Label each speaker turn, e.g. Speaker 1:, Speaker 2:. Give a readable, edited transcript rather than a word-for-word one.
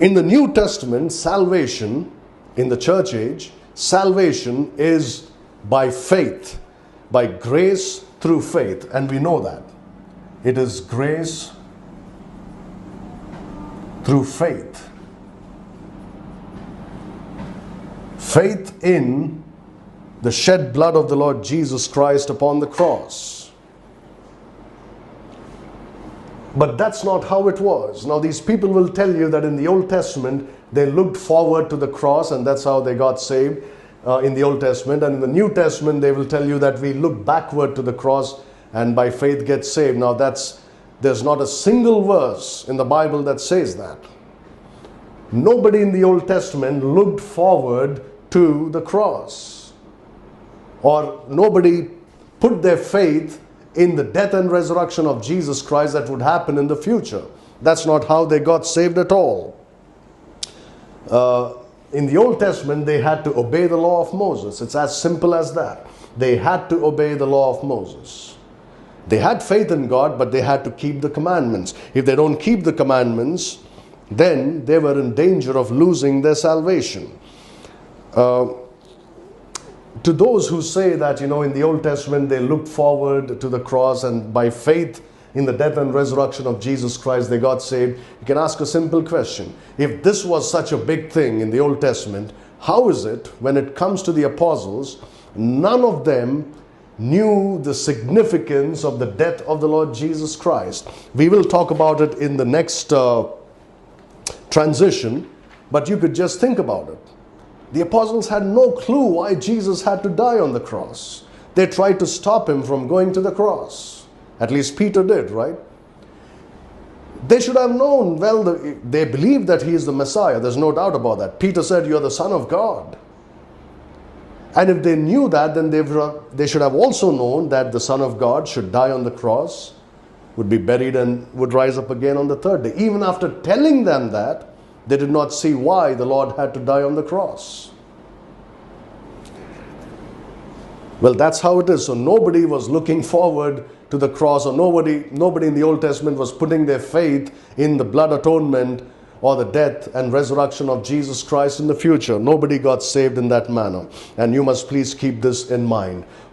Speaker 1: In the New Testament, salvation, in the church age, salvation is by faith, by grace through faith. And we know that. It is grace through faith. Faith in the shed blood of the Lord Jesus Christ upon the cross. But that's not how it was. Now these people will tell you that in the Old Testament, they looked forward to the cross and that's how they got saved in the Old Testament. And in the New Testament, they will tell you that we look backward to the cross and by faith get saved. Now there's not a single verse in the Bible that says that. Nobody in the Old Testament looked forward to the cross. Or nobody put their faith in the death and resurrection of Jesus Christ that would happen in the future. That's not how they got saved at all. In the Old Testament, they had to obey the law of Moses. It's as simple as that. They had to obey the law of Moses. They had faith in God, but they had to keep the commandments. If they don't keep the commandments, then they were in danger of losing their salvation. To those who say that, in the Old Testament they looked forward to the cross and by faith in the death and resurrection of Jesus Christ they got saved, you can ask a simple question. If this was such a big thing in the Old Testament, how is it when it comes to the apostles, none of them knew the significance of the death of the Lord Jesus Christ? We will talk about it in the next transition, but you could just think about it. The apostles had no clue why Jesus had to die on the cross. They tried to stop him from going to the cross. At least Peter did, right? They should have known, they believed that he is the Messiah. There's no doubt about that. Peter said, "You are the Son of God." And if they knew that, then they should have also known that the Son of God should die on the cross, would be buried and would rise up again on the third day. Even after telling them that, they did not see why the Lord had to die on the cross. Well, that's how it is. So nobody was looking forward to the cross, or nobody in the Old Testament was putting their faith in the blood atonement or the death and resurrection of Jesus Christ in the future. Nobody got saved in that manner. And you must please keep this in mind.